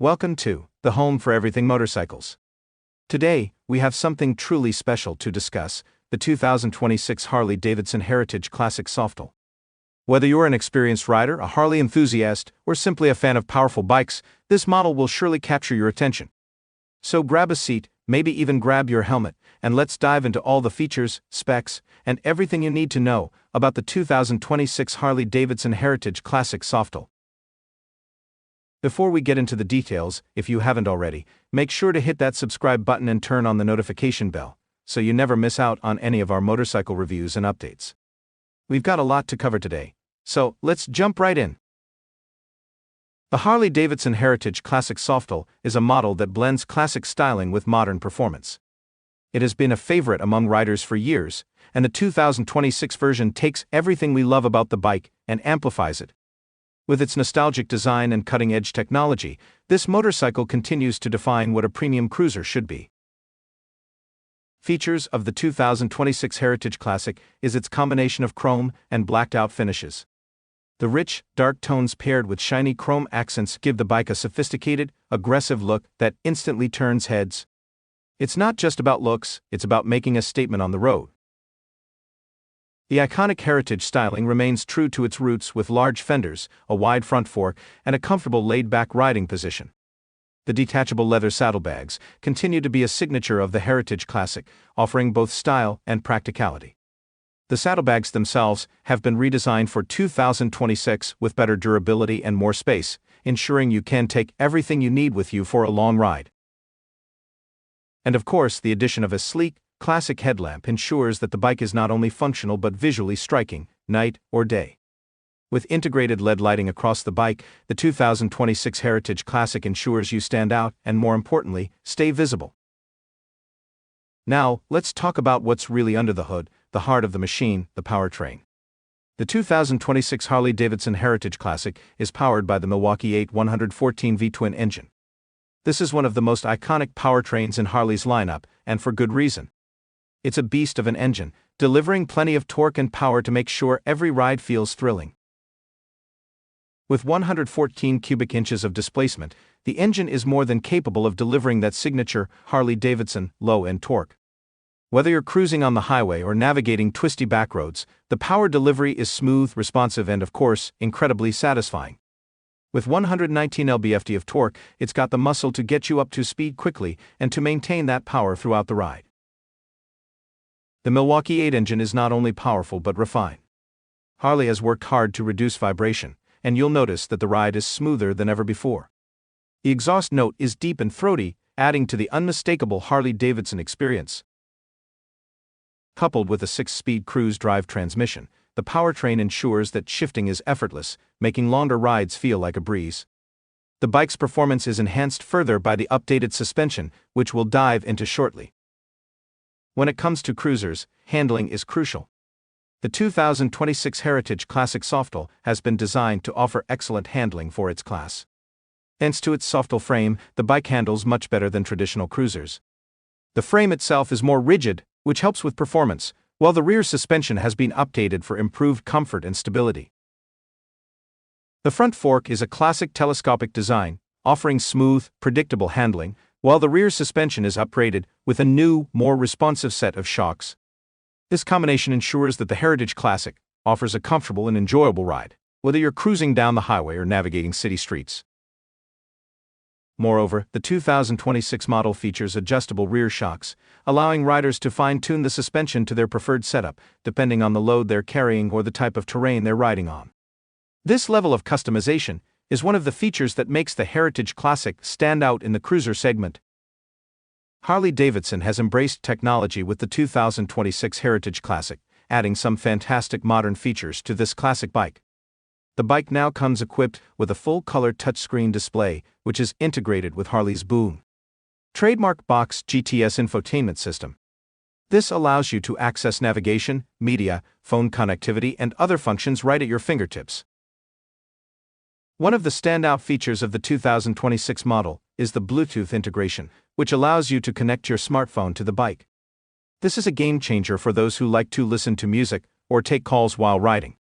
Welcome to the home for everything motorcycles. Today, we have something truly special to discuss, the 2026 Harley-Davidson Heritage Classic Softail. Whether you're an experienced rider, a Harley enthusiast, or simply a fan of powerful bikes, this model will surely capture your attention. So grab a seat, maybe even grab your helmet, and let's dive into all the features, specs, and everything you need to know about the 2026 Harley-Davidson Heritage Classic Softail. Before we get into the details, if you haven't already, make sure to hit that subscribe button and turn on the notification bell, so you never miss out on any of our motorcycle reviews and updates. We've got a lot to cover today, so let's jump right in. The Harley-Davidson Heritage Classic Softail is a model that blends classic styling with modern performance. It has been a favorite among riders for years, and the 2026 version takes everything we love about the bike and amplifies it. With its nostalgic design and cutting-edge technology, this motorcycle continues to define what a premium cruiser should be. Features of the 2026 Heritage Classic is its combination of chrome and blacked-out finishes. The rich, dark tones paired with shiny chrome accents give the bike a sophisticated, aggressive look that instantly turns heads. It's not just about looks, it's about making a statement on the road. The iconic Heritage styling remains true to its roots with large fenders, a wide front fork, and a comfortable laid-back riding position. The detachable leather saddlebags continue to be a signature of the Heritage Classic, offering both style and practicality. The saddlebags themselves have been redesigned for 2026 with better durability and more space, ensuring you can take everything you need with you for a long ride. And of course, the addition of a sleek, classic headlamp ensures that the bike is not only functional but visually striking, night or day. With integrated LED lighting across the bike, the 2026 Heritage Classic ensures you stand out and, more importantly, stay visible. Now, let's talk about what's really under the hood, the heart of the machine, the powertrain. The 2026 Harley-Davidson Heritage Classic is powered by the Milwaukee 8 114 V-twin engine. This is one of the most iconic powertrains in Harley's lineup, and for good reason. It's a beast of an engine, delivering plenty of torque and power to make sure every ride feels thrilling. With 114 cubic inches of displacement, the engine is more than capable of delivering that signature Harley-Davidson low-end torque. Whether you're cruising on the highway or navigating twisty back roads, the power delivery is smooth, responsive, and, of course, incredibly satisfying. With 119 lb-ft of torque, it's got the muscle to get you up to speed quickly and to maintain that power throughout the ride. The Milwaukee 8 engine is not only powerful but refined. Harley has worked hard to reduce vibration, and you'll notice that the ride is smoother than ever before. The exhaust note is deep and throaty, adding to the unmistakable Harley-Davidson experience. Coupled with a 6-speed cruise drive transmission, the powertrain ensures that shifting is effortless, making longer rides feel like a breeze. The bike's performance is enhanced further by the updated suspension, which we'll dive into shortly. When it comes to cruisers, handling is crucial. The 2026 Heritage Classic Softail has been designed to offer excellent handling for its class. Thanks to its Softail frame, the bike handles much better than traditional cruisers. The frame itself is more rigid, which helps with performance, while the rear suspension has been updated for improved comfort and stability. The front fork is a classic telescopic design, offering smooth, predictable handling, while the rear suspension is upgraded with a new, more responsive set of shocks. This combination ensures that the Heritage Classic offers a comfortable and enjoyable ride, whether you're cruising down the highway or navigating city streets. Moreover, the 2026 model features adjustable rear shocks, allowing riders to fine-tune the suspension to their preferred setup, depending on the load they're carrying or the type of terrain they're riding on. This level of customization is one of the features that makes the Heritage Classic stand out in the cruiser segment. Harley-Davidson has embraced technology with the 2026 Heritage Classic, adding some fantastic modern features to this classic bike. The bike now comes equipped with a full-color touchscreen display, which is integrated with Harley's Boom trademark Box GTS infotainment system. This allows you to access navigation, media, phone connectivity, and other functions right at your fingertips. One of the standout features of the 2026 model is the Bluetooth integration, which allows you to connect your smartphone to the bike. This is a game changer for those who like to listen to music or take calls while riding.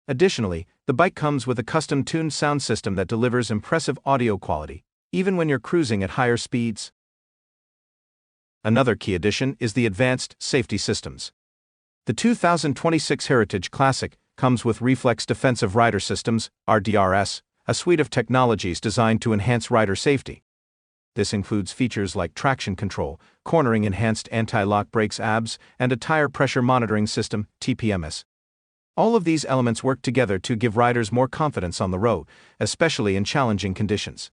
Additionally, the bike comes with a custom-tuned sound system that delivers impressive audio quality, even when you're cruising at higher speeds. Another key addition is the advanced safety systems. The 2026 Heritage Classic comes with Reflex Defensive Rider Systems, RDRS, a suite of technologies designed to enhance rider safety. This includes features like traction control, cornering enhanced anti-lock brakes ABS, and a tire pressure monitoring system, TPMS. All of these elements work together to give riders more confidence on the road, especially in challenging conditions.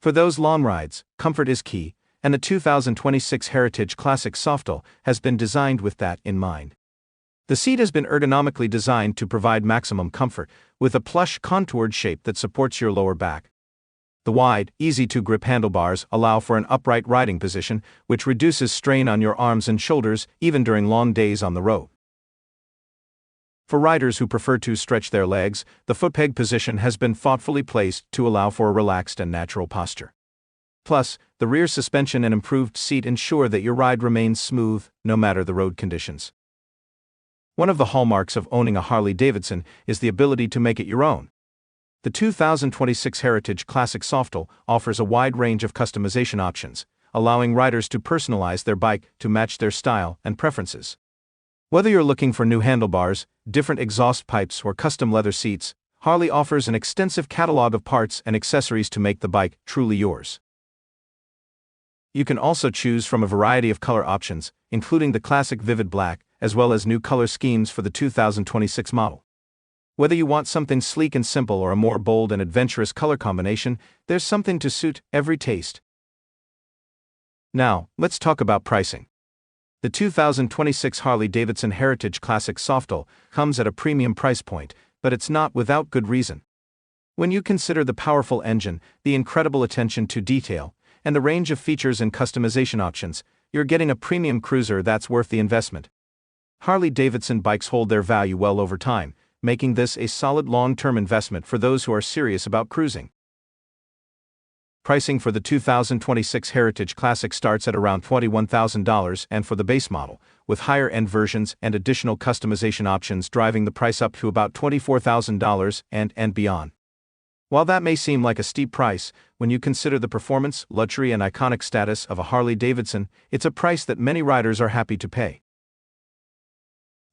For those long rides, comfort is key, and the 2026 Heritage Classic Softal has been designed with that in mind. The seat has been ergonomically designed to provide maximum comfort, with a plush contoured shape that supports your lower back. The wide, easy-to-grip handlebars allow for an upright riding position, which reduces strain on your arms and shoulders even during long days on the road. For riders who prefer to stretch their legs, the footpeg position has been thoughtfully placed to allow for a relaxed and natural posture. Plus, the rear suspension and improved seat ensure that your ride remains smooth, no matter the road conditions. One of the hallmarks of owning a Harley-Davidson is the ability to make it your own. The 2026 Heritage Classic Softal offers a wide range of customization options, allowing riders to personalize their bike to match their style and preferences. Whether you're looking for new handlebars, different exhaust pipes, or custom leather seats, Harley offers an extensive catalog of parts and accessories to make the bike truly yours. You can also choose from a variety of color options, including the classic vivid black, as well as new color schemes for the 2026 model. Whether you want something sleek and simple or a more bold and adventurous color combination, there's something to suit every taste. Now, let's talk about pricing. The 2026 Harley-Davidson Heritage Classic Softal comes at a premium price point, but it's not without good reason. When you consider the powerful engine, the incredible attention to detail, and the range of features and customization options, you're getting a premium cruiser that's worth the investment. Harley-Davidson bikes hold their value well over time, making this a solid long-term investment for those who are serious about cruising. Pricing for the 2026 Heritage Classic starts at around $21,000 and for the base model, with higher-end versions and additional customization options driving the price up to about $24,000 and beyond. While that may seem like a steep price, when you consider the performance, luxury, and iconic status of a Harley-Davidson, it's a price that many riders are happy to pay.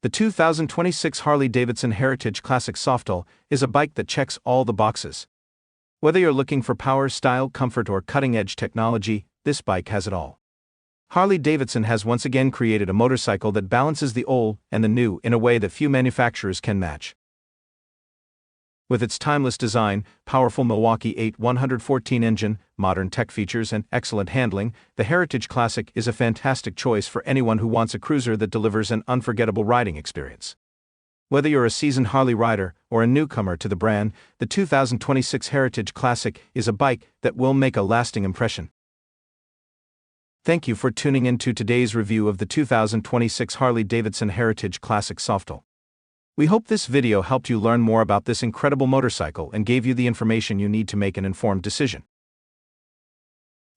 The 2026 Harley-Davidson Heritage Classic Softal is a bike that checks all the boxes. Whether you're looking for power, style, comfort, or cutting-edge technology, this bike has it all. Harley-Davidson has once again created a motorcycle that balances the old and the new in a way that few manufacturers can match. With its timeless design, powerful Milwaukee 8 engine, modern tech features, and excellent handling, the Heritage Classic is a fantastic choice for anyone who wants a cruiser that delivers an unforgettable riding experience. Whether you're a seasoned Harley rider or a newcomer to the brand, the 2026 Heritage Classic is a bike that will make a lasting impression. Thank you for tuning in to today's review of the 2026 Harley-Davidson Heritage Classic Softal. We hope this video helped you learn more about this incredible motorcycle and gave you the information you need to make an informed decision.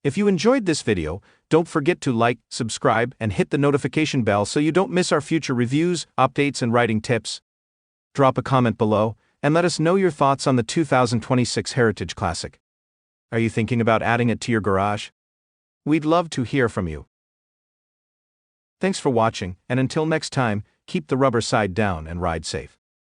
If you enjoyed this video, don't forget to like, subscribe, and hit the notification bell so you don't miss our future reviews, updates, and riding tips. Drop a comment below, and let us know your thoughts on the 2026 Heritage Classic. Are you thinking about adding it to your garage? We'd love to hear from you. Thanks for watching, and until next time, keep the rubber side down and ride safe.